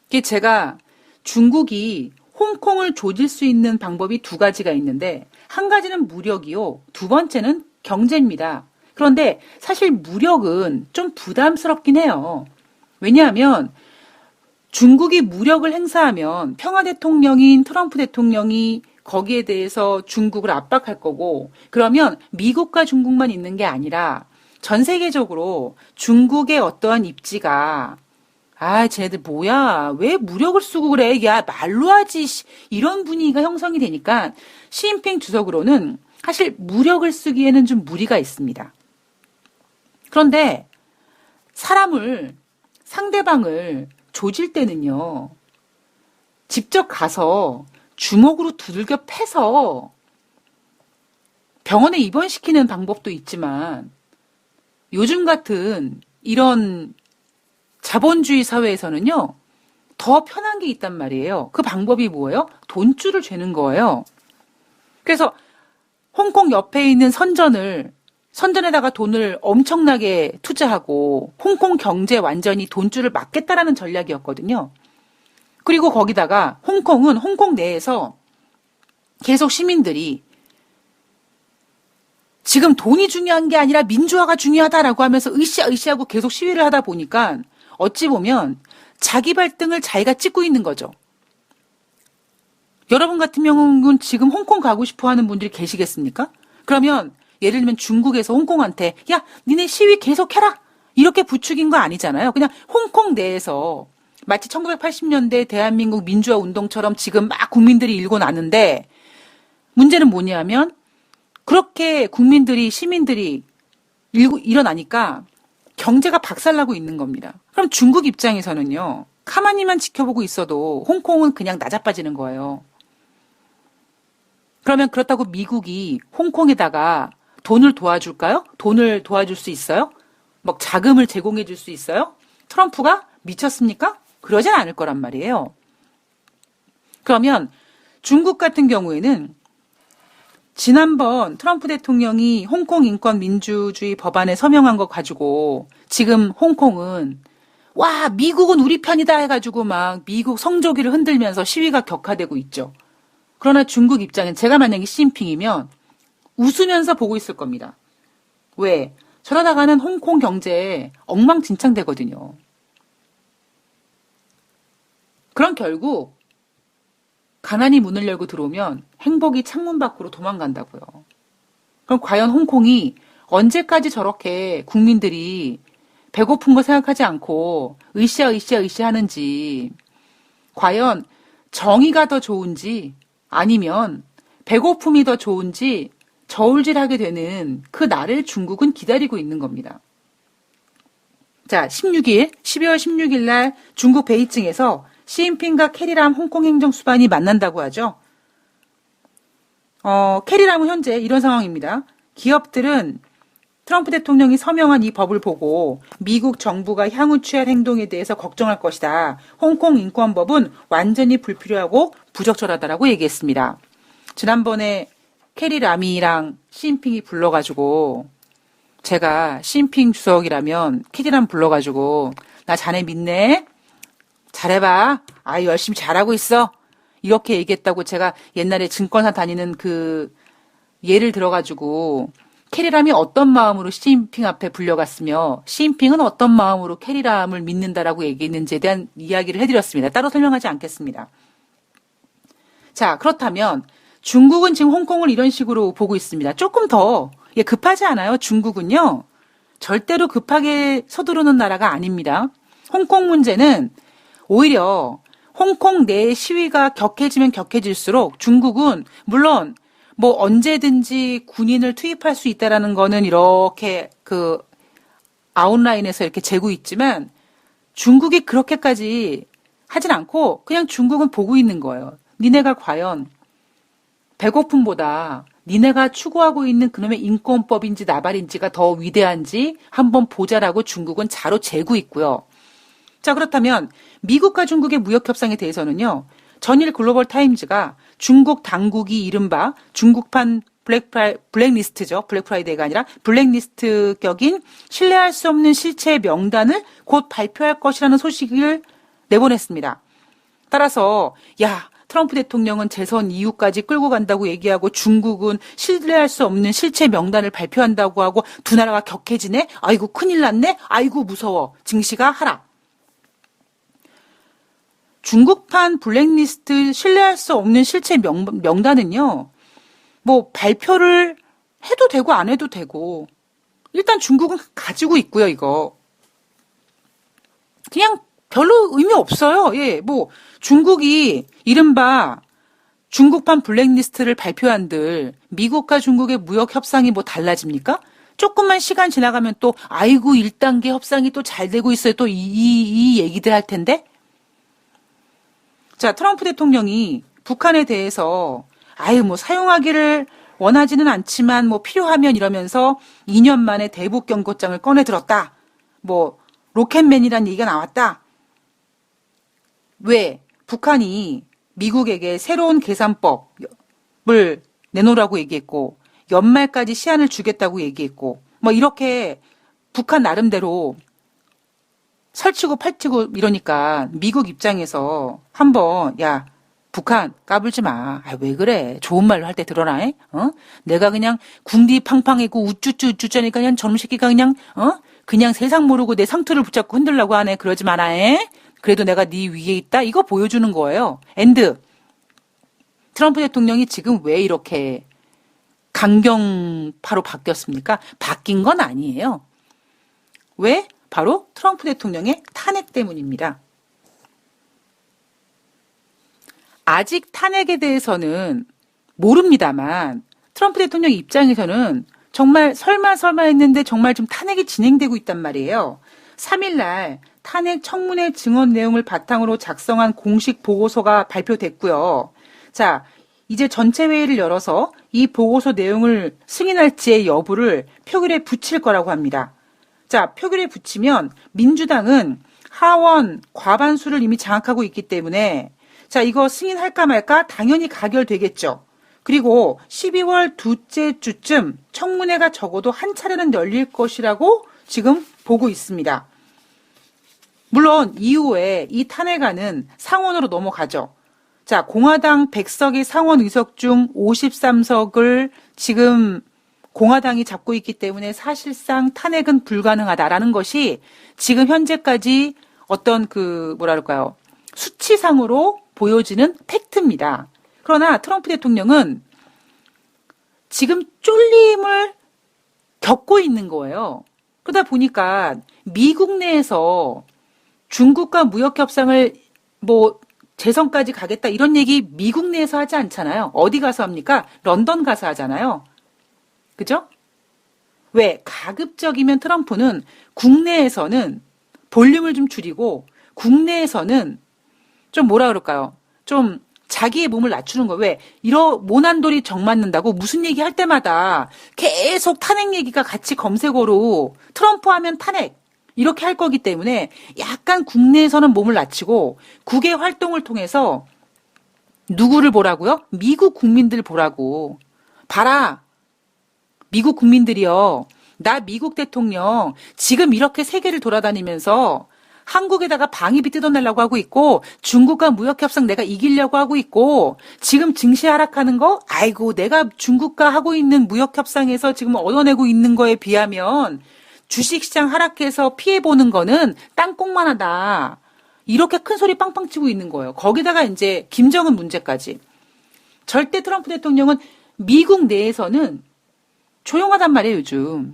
이게 제가 중국이 홍콩을 조질 수 있는 방법이 두 가지가 있는데, 한 가지는 무력이요, 두 번째는 경제입니다. 그런데 사실 무력은 좀 부담스럽긴 해요. 왜냐하면 중국이 무력을 행사하면 평화 대통령인 트럼프 대통령이 거기에 대해서 중국을 압박할 거고, 그러면 미국과 중국만 있는 게 아니라 전 세계적으로 중국의 어떠한 입지가, 쟤네들 뭐야, 왜 무력을 쓰고 그래, 야 말로 하지, 이런 분위기가 형성이 되니까 시진핑 주석으로는 사실 무력을 쓰기에는 좀 무리가 있습니다. 그런데 상대방을 조질 때는요, 직접 가서 주먹으로 두들겨 패서 병원에 입원시키는 방법도 있지만, 요즘 같은 이런 자본주의 사회에서는요, 더 편한 게 있단 말이에요. 그 방법이 뭐예요? 돈줄을 죄는 거예요. 그래서 홍콩 옆에 있는 선전에다가 돈을 엄청나게 투자하고 홍콩 경제 완전히 돈줄을 막겠다라는 전략이었거든요. 그리고 거기다가 홍콩은 홍콩 내에서 계속 시민들이 지금 돈이 중요한 게 아니라 민주화가 중요하다라고 하면서 으쌰으쌰하고 계속 시위를 하다 보니까 어찌 보면 자기 발등을 자기가 찍고 있는 거죠. 여러분 같은 경우는 지금 홍콩 가고 싶어 하는 분들이 계시겠습니까? 그러면 예를 들면 중국에서 홍콩한테 야, 니네 시위 계속해라, 이렇게 부추긴 거 아니잖아요. 그냥 홍콩 내에서 마치 1980년대 대한민국 민주화 운동처럼 지금 막 국민들이 일고 나는데, 문제는 뭐냐면 그렇게 시민들이 일어나니까 경제가 박살나고 있는 겁니다. 그럼 중국 입장에서는요, 가만히만 지켜보고 있어도 홍콩은 그냥 나자빠지는 거예요. 그러면 그렇다고 미국이 홍콩에다가 돈을 도와줄까요? 돈을 도와줄 수 있어요? 뭐 자금을 제공해 줄 수 있어요? 트럼프가 미쳤습니까? 그러진 않을 거란 말이에요. 그러면 중국 같은 경우에는 지난번 트럼프 대통령이 홍콩 인권 민주주의 법안에 서명한 거 가지고 지금 홍콩은 와, 미국은 우리 편이다 해가지고 막 미국 성조기를 흔들면서 시위가 격화되고 있죠. 그러나 중국 입장엔 제가 만약에 시진핑이면 웃으면서 보고 있을 겁니다. 왜? 저러다가는 홍콩 경제 엉망진창 되거든요. 그럼 결국 가난이 문을 열고 들어오면 행복이 창문 밖으로 도망간다고요. 그럼 과연 홍콩이 언제까지 저렇게 국민들이 배고픈 거 생각하지 않고 으쌰으쌰 하는지, 과연 정의가 더 좋은지 아니면 배고픔이 더 좋은지 저울질하게 되는 그 날을 중국은 기다리고 있는 겁니다. 자, 12월 16일 날 중국 베이징에서 시진핑과 캐리람 홍콩 행정수반이 만난다고 하죠. 캐리람은 현재 이런 상황입니다. 기업들은 트럼프 대통령이 서명한 이 법을 보고 미국 정부가 향후 취할 행동에 대해서 걱정할 것이다. 홍콩 인권법은 완전히 불필요하고 부적절하다라고 얘기했습니다. 지난번에 캐리람이랑 시진핑이 불러가지고, 제가 시진핑 주석이라면 캐리람 불러가지고 나 자네 믿네? 잘해봐. 열심히 잘하고 있어. 이렇게 얘기했다고 제가 옛날에 증권사 다니는 그 예를 들어가지고 캐리람이 어떤 마음으로 시진핑 앞에 불려갔으며 시진핑은 어떤 마음으로 캐리람을 믿는다라고 얘기했는지에 대한 이야기를 해드렸습니다. 따로 설명하지 않겠습니다. 자, 그렇다면 중국은 지금 홍콩을 이런 식으로 보고 있습니다. 조금 더 급하지 않아요? 중국은요. 절대로 급하게 서두르는 나라가 아닙니다. 홍콩 문제는 오히려 홍콩 내 시위가 격해지면 격해질수록 중국은 물론 뭐 언제든지 군인을 투입할 수 있다라는 거는 이렇게 그 아웃라인에서 이렇게 재고 있지만 중국이 그렇게까지 하진 않고 그냥 중국은 보고 있는 거예요. 니네가 과연 배고픔보다 니네가 추구하고 있는 그놈의 인권법인지 나발인지가 더 위대한지 한번 보자라고 중국은 자로 재고 있고요. 자, 그렇다면 미국과 중국의 무역 협상에 대해서는요. 전일 글로벌 타임즈가 중국 당국이 이른바 중국판 블랙리스트죠. 블랙 프라이데이가 아니라 블랙리스트 격인 신뢰할 수 없는 실체 명단을 곧 발표할 것이라는 소식을 내보냈습니다. 따라서 야, 트럼프 대통령은 재선 이후까지 끌고 간다고 얘기하고 중국은 신뢰할 수 없는 실체 명단을 발표한다고 하고 두 나라가 격해지네? 아이고 큰일 났네? 아이고 무서워. 증시가 하락. 중국판 블랙리스트 신뢰할 수 없는 실체 명단은요. 뭐 발표를 해도 되고 안 해도 되고 일단 중국은 가지고 있고요. 이거 그냥 별로 의미 없어요. 예, 뭐 중국이 이른바 중국판 블랙리스트를 발표한들 미국과 중국의 무역 협상이 뭐 달라집니까? 조금만 시간 지나가면 또 아이고 1단계 협상이 또 잘 되고 있어요. 또 이 얘기들 할 텐데. 자, 트럼프 대통령이 북한에 대해서 아유 뭐 사용하기를 원하지는 않지만 뭐 필요하면 이러면서 2년 만에 대북 경고장을 꺼내 들었다. 뭐 로켓맨이란 얘기가 나왔다. 왜? 북한이 미국에게 새로운 계산법을 내놓으라고 얘기했고 연말까지 시한을 주겠다고 얘기했고 뭐 이렇게 북한 나름대로 설치고 팔치고 이러니까 미국 입장에서 한번 야 북한 까불지 마. 아, 왜 그래? 좋은 말로 할 때 들어라. 내가 그냥 궁디 팡팡했고 우쭈쭈쭈쩌니까 그냥 저놈 새끼가 그냥 그냥 세상 모르고 내 상투를 붙잡고 흔들라고 하네. 그러지 마라. 그래도 내가 네 위에 있다. 이거 보여주는 거예요. 엔드. 트럼프 대통령이 지금 왜 이렇게 강경파로 바뀌었습니까? 바뀐 건 아니에요. 왜? 바로 트럼프 대통령의 탄핵 때문입니다. 아직 탄핵에 대해서는 모릅니다만 트럼프 대통령 입장에서는 정말 설마 했는데 정말 좀 탄핵이 진행되고 있단 말이에요. 3일날 탄핵 청문회 증언 내용을 바탕으로 작성한 공식 보고서가 발표됐고요. 자, 이제 전체 회의를 열어서 이 보고서 내용을 승인할지의 여부를 표결에 붙일 거라고 합니다. 자, 표결에 붙이면 민주당은 하원 과반수를 이미 장악하고 있기 때문에 자, 이거 승인할까 말까 당연히 가결되겠죠. 그리고 12월 둘째 주쯤 청문회가 적어도 한 차례는 열릴 것이라고 지금 보고 있습니다. 물론 이후에 이 탄핵안은 상원으로 넘어가죠. 자, 공화당 100석의 상원 의석 중 53석을 지금 공화당이 잡고 있기 때문에 사실상 탄핵은 불가능하다라는 것이 지금 현재까지 어떤 뭐랄까요. 수치상으로 보여지는 팩트입니다. 그러나 트럼프 대통령은 지금 쫄림을 겪고 있는 거예요. 그러다 보니까 미국 내에서 중국과 무역 협상을 뭐 재선까지 가겠다 이런 얘기 미국 내에서 하지 않잖아요. 어디 가서 합니까? 런던 가서 하잖아요. 그죠? 왜? 가급적이면 트럼프는 국내에서는 볼륨을 좀 줄이고 국내에서는 좀 뭐라 그럴까요? 좀 자기의 몸을 낮추는 거. 왜? 모난돌이 정 맞는다고 무슨 얘기 할 때마다 계속 탄핵 얘기가 같이 검색어로 트럼프 하면 탄핵 이렇게 할 거기 때문에 약간 국내에서는 몸을 낮추고 국외 활동을 통해서 누구를 보라고요? 미국 국민들 보라고. 봐라. 미국 국민들이요. 나 미국 대통령 지금 이렇게 세계를 돌아다니면서 한국에다가 방위비 뜯어내려고 하고 있고 중국과 무역협상 내가 이기려고 하고 있고 지금 증시 하락하는 거 아이고 내가 중국과 하고 있는 무역협상에서 지금 얻어내고 있는 거에 비하면 주식시장 하락해서 피해보는 거는 땅콩만 하다. 이렇게 큰 소리 빵빵 치고 있는 거예요. 거기다가 이제 김정은 문제까지. 절대 트럼프 대통령은 미국 내에서는 조용하단 말이에요, 요즘.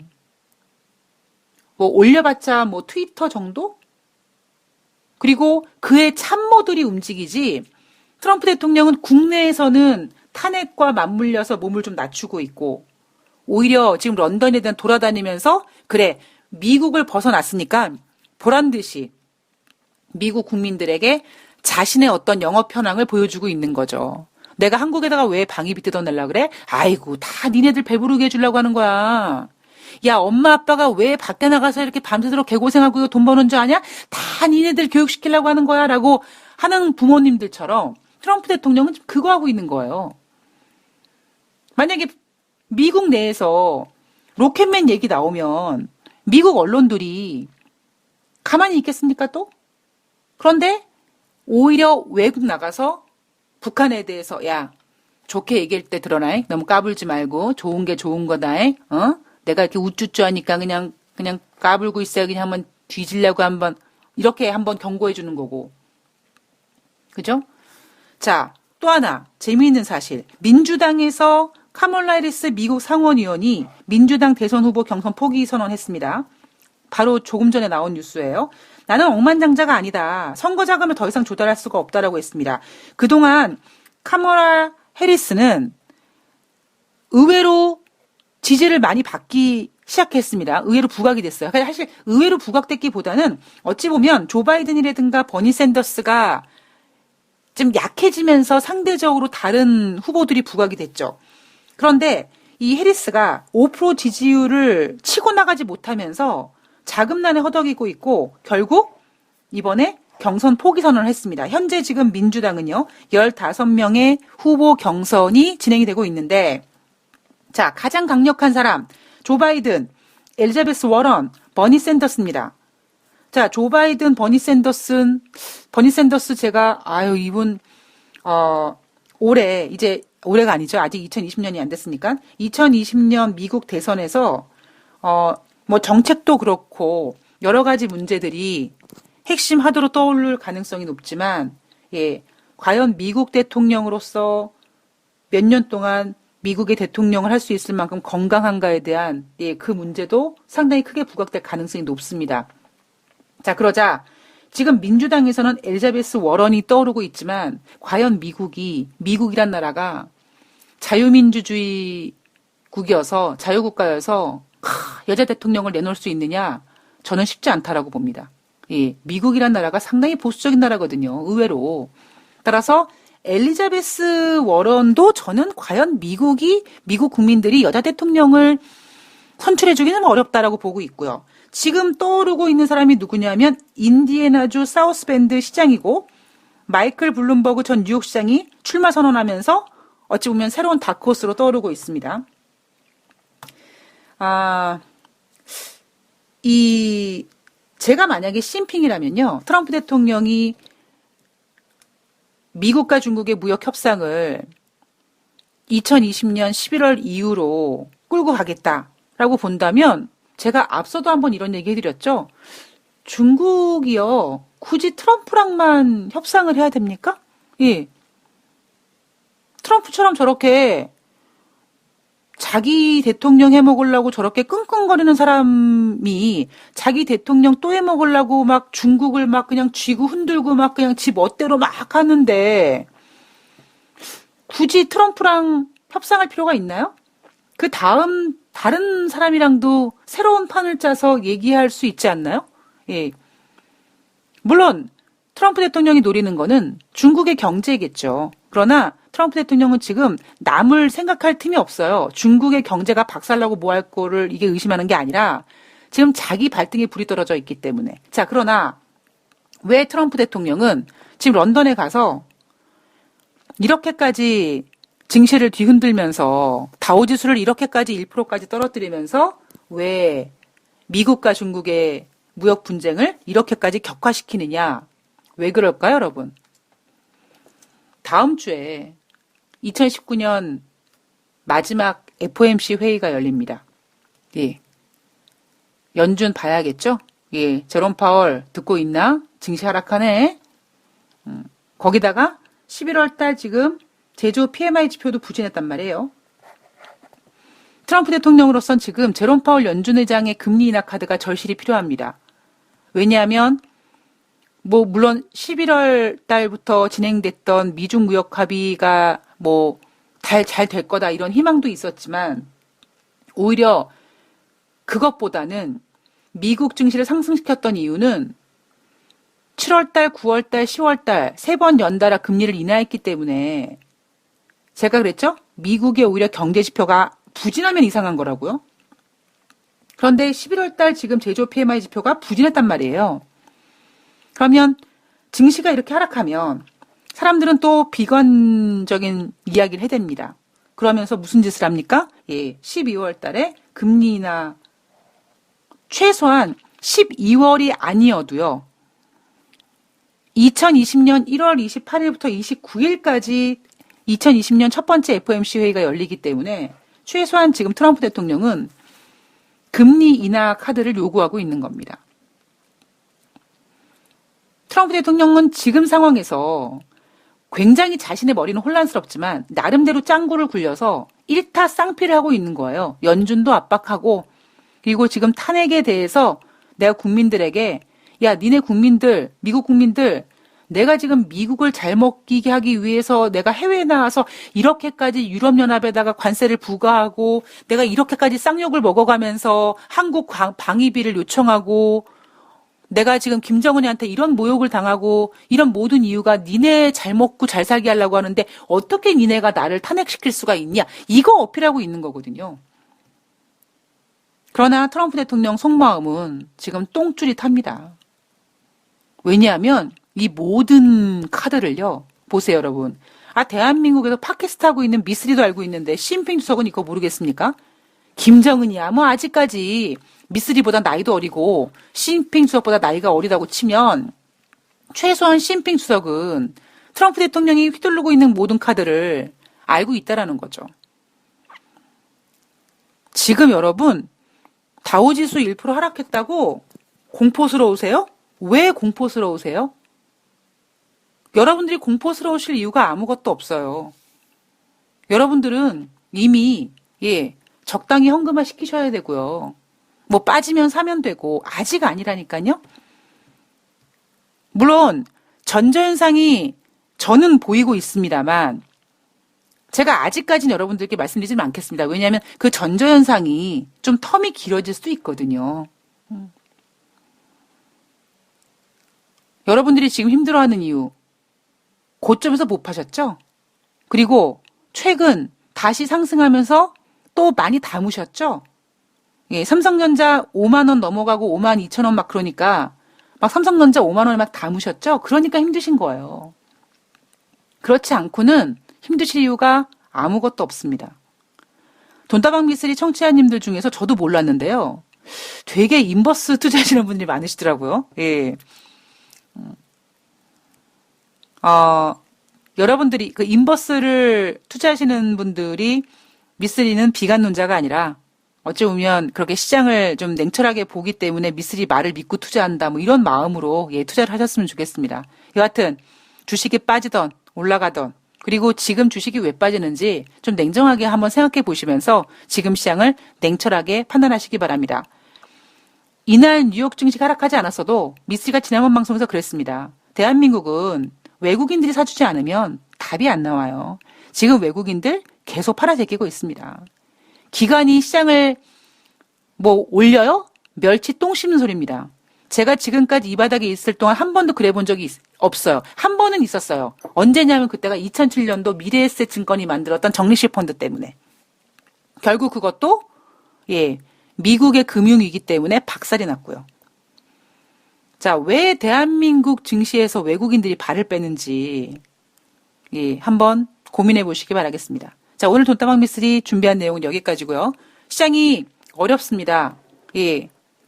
뭐 올려봤자 뭐 트위터 정도? 그리고 그의 참모들이 움직이지 트럼프 대통령은 국내에서는 탄핵과 맞물려서 몸을 좀 낮추고 있고 오히려 지금 런던에 대한 돌아다니면서 그래 미국을 벗어났으니까 보란 듯이 미국 국민들에게 자신의 어떤 영업 현황을 보여주고 있는 거죠. 내가 한국에다가 왜 방위비 뜯어내려고 그래? 아이고 다 니네들 배부르게 해주려고 하는 거야. 야, 엄마 아빠가 왜 밖에 나가서 이렇게 밤새도록 개고생하고 돈 버는 줄 아냐? 다 니네들 교육시키려고 하는 거야 라고 하는 부모님들처럼 트럼프 대통령은 지금 그거 하고 있는 거예요. 만약에 미국 내에서 로켓맨 얘기 나오면 미국 언론들이 가만히 있겠습니까 또? 그런데 오히려 외국 나가서 북한에 대해서 야 좋게 얘기할 때 들어라. 너무 까불지 말고 좋은 게 좋은 거다. 내가 이렇게 우쭈쭈 하니까 그냥 까불고 있어야 그냥 한번 뒤지려고 한번 이렇게 한번 경고해 주는 거고. 그죠? 자, 또 하나 재미있는 사실. 민주당에서 카멀라 해리스 미국 상원의원이 민주당 대선 후보 경선 포기 선언했습니다. 바로 조금 전에 나온 뉴스예요. 나는 억만장자가 아니다. 선거 자금을 더 이상 조달할 수가 없다라고 했습니다. 그동안 카멀라 해리스는 의외로 지지를 많이 받기 시작했습니다. 의외로 부각이 됐어요. 사실 의외로 부각됐기보다는 어찌 보면 조 바이든이라든가 버니 샌더스가 좀 약해지면서 상대적으로 다른 후보들이 부각이 됐죠. 그런데 이 해리스가 5% 지지율을 치고 나가지 못하면서 자금난에 허덕이고 있고 결국 이번에 경선 포기 선언을 했습니다. 현재 지금 민주당은요. 15명의 후보 경선이 진행이 되고 있는데 자, 가장 강력한 사람 조 바이든, 엘리자베스 워런, 버니 샌더스입니다. 자, 조 바이든, 버니 샌더스 제가 이분 올해 이제 올해가 아니죠. 아직 2020년이 안 됐으니까 2020년 미국 대선에서 뭐 정책도 그렇고 여러 가지 문제들이 핵심 하드로 떠오를 가능성이 높지만 예, 과연 미국 대통령으로서 몇 년 동안 미국의 대통령을 할 수 있을 만큼 건강한가에 대한 예, 그 문제도 상당히 크게 부각될 가능성이 높습니다. 자, 그러자 지금 민주당에서는 엘리자베스 워런이 떠오르고 있지만 과연 미국이란 나라가 자유민주주의국이어서 자유국가여서 여자 대통령을 내놓을 수 있느냐? 저는 쉽지 않다라고 봅니다. 예, 미국이란 나라가 상당히 보수적인 나라거든요. 의외로. 따라서 엘리자베스 워런도 저는 과연 미국 국민들이 여자 대통령을 선출해주기는 어렵다라고 보고 있고요. 지금 떠오르고 있는 사람이 누구냐면 인디애나주 사우스밴드 시장이고 마이클 블룸버그 전 뉴욕 시장이 출마 선언하면서 어찌 보면 새로운 다크호스로 떠오르고 있습니다. 제가 만약에 시진핑이라면요. 트럼프 대통령이 미국과 중국의 무역 협상을 2020년 11월 이후로 끌고 가겠다라고 본다면 제가 앞서도 한번 이런 얘기 해드렸죠. 중국이요. 굳이 트럼프랑만 협상을 해야 됩니까? 예. 트럼프처럼 저렇게 자기 대통령 해먹으려고 저렇게 끙끙거리는 사람이 자기 대통령 또 해먹으려고 막 중국을 막 그냥 쥐고 흔들고 막 그냥 지 멋대로 막 하는데 굳이 트럼프랑 협상할 필요가 있나요? 그 다음 다른 사람이랑도 새로운 판을 짜서 얘기할 수 있지 않나요? 예. 물론 트럼프 대통령이 노리는 거는 중국의 경제겠죠. 그러나 트럼프 대통령은 지금 남을 생각할 틈이 없어요. 중국의 경제가 박살나고 뭐 할 거를 이게 의심하는 게 아니라 지금 자기 발등에 불이 떨어져 있기 때문에. 자, 그러나 왜 트럼프 대통령은 지금 런던에 가서 이렇게까지 증시를 뒤흔들면서 다우지수를 이렇게까지 1%까지 떨어뜨리면서 왜 미국과 중국의 무역 분쟁을 이렇게까지 격화시키느냐? 왜 그럴까요, 여러분? 다음 주에 2019년 마지막 FOMC 회의가 열립니다. 예. 연준 봐야겠죠? 예. 제롬 파월 듣고 있나? 증시 하락하네. 거기다가 11월 달 지금 제조 PMI 지표도 부진했단 말이에요. 트럼프 대통령으로선 지금 제롬 파월 연준 의장의 금리 인하 카드가 절실히 필요합니다. 왜냐하면 물론 11월 달부터 진행됐던 미중 무역 합의가 잘 될 거다 이런 희망도 있었지만 오히려 그것보다는 미국 증시를 상승시켰던 이유는 7월 달, 9월 달, 10월 달 세 번 연달아 금리를 인하했기 때문에 제가 그랬죠? 미국의 오히려 경제 지표가 부진하면 이상한 거라고요. 그런데 11월 달 지금 제조 PMI 지표가 부진했단 말이에요. 그러면 증시가 이렇게 하락하면 사람들은 또 비관적인 이야기를 해댑니다. 그러면서 무슨 짓을 합니까? 12월 달에 금리 인하 최소한 12월이 아니어도요. 2020년 1월 28일부터 29일까지 2020년 첫 번째 FOMC 회의가 열리기 때문에 최소한 지금 트럼프 대통령은 금리 인하 카드를 요구하고 있는 겁니다. 트럼프 대통령은 지금 상황에서 굉장히 자신의 머리는 혼란스럽지만 나름대로 짱구를 굴려서 일타쌍피를 하고 있는 거예요. 연준도 압박하고 그리고 지금 탄핵에 대해서 내가 국민들에게 야 니네 국민들 미국 국민들 내가 지금 미국을 잘 먹이게 하기 위해서 내가 해외에 나와서 이렇게까지 유럽연합에다가 관세를 부과하고 내가 이렇게까지 쌍욕을 먹어가면서 한국 방위비를 요청하고 내가 지금 김정은이한테 이런 모욕을 당하고 이런 모든 이유가 니네 잘 먹고 잘 살게 하려고 하는데 어떻게 니네가 나를 탄핵시킬 수가 있냐. 이거 어필하고 있는 거거든요. 그러나 트럼프 대통령 속마음은 지금 똥줄이 탑니다. 왜냐하면 이 모든 카드를요. 보세요 여러분. 대한민국에서 팟캐스트 하고 있는 미쓰리도 알고 있는데 시진핑 주석은 이거 모르겠습니까? 김정은이야 뭐 아직까지 미쓰리보다 나이도 어리고 시진핑 주석보다 나이가 어리다고 치면 최소한 시진핑 주석은 트럼프 대통령이 휘두르고 있는 모든 카드를 알고 있다라는 거죠. 지금 여러분 다우지수 1% 하락했다고 공포스러우세요? 왜 공포스러우세요? 여러분들이 공포스러우실 이유가 아무것도 없어요. 여러분들은 이미 적당히 현금화 시키셔야 되고요. 뭐 빠지면 사면 되고 아직 아니라니까요. 물론 전저현상이 저는 보이고 있습니다만 제가 아직까지는 여러분들께 말씀드리지는 않겠습니다. 왜냐하면 그 전저현상이 좀 텀이 길어질 수도 있거든요. 여러분들이 지금 힘들어하는 이유 고점에서 못 파셨죠? 그리고 최근 다시 상승하면서 또 많이 담으셨죠? 삼성전자 5만 원 넘어가고 5만 2천 원 막 그러니까 막 삼성전자 5만 원에 막 담으셨죠? 그러니까 힘드신 거예요. 그렇지 않고는 힘드실 이유가 아무것도 없습니다. 돈다방 미쓰리 청취자님들 중에서 저도 몰랐는데요. 되게 인버스 투자하시는 분들이 많으시더라고요. 여러분들이 그 인버스를 투자하시는 분들이 미쓰리는 비관론자가 아니라 어찌 보면 그렇게 시장을 좀 냉철하게 보기 때문에 미쓰리 말을 믿고 투자한다 뭐 이런 마음으로 투자를 하셨으면 좋겠습니다. 여하튼 주식이 빠지던 올라가던 그리고 지금 주식이 왜 빠지는지 좀 냉정하게 한번 생각해 보시면서 지금 시장을 냉철하게 판단하시기 바랍니다. 이날 뉴욕 증시가 하락하지 않았어도 미쓰리가 지난번 방송에서 그랬습니다. 대한민국은 외국인들이 사주지 않으면 답이 안 나와요. 지금 외국인들 계속 팔아제끼고 있습니다. 기관이 시장을 뭐 올려요? 멸치 똥 씹는 소리입니다. 제가 지금까지 이 바닥에 있을 동안 한 번도 그래 본 적이 없어요. 한 번은 있었어요. 언제냐면 그때가 2007년도 미래에셋 증권이 만들었던 적립식 펀드 때문에. 결국 그것도 미국의 금융위기 때문에 박살이 났고요. 자, 왜 대한민국 증시에서 외국인들이 발을 빼는지 한번 고민해 보시기 바라겠습니다. 자, 오늘 돈다방 미쓰리 준비한 내용은 여기까지고요. 시장이 어렵습니다.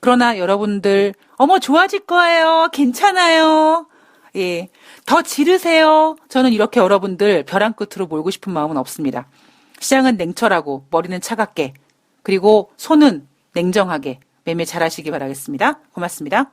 그러나 여러분들 좋아질 거예요. 괜찮아요. 더 지르세요. 저는 이렇게 여러분들 벼랑 끝으로 몰고 싶은 마음은 없습니다. 시장은 냉철하고 머리는 차갑게 그리고 손은 냉정하게 매매 잘하시기 바라겠습니다. 고맙습니다.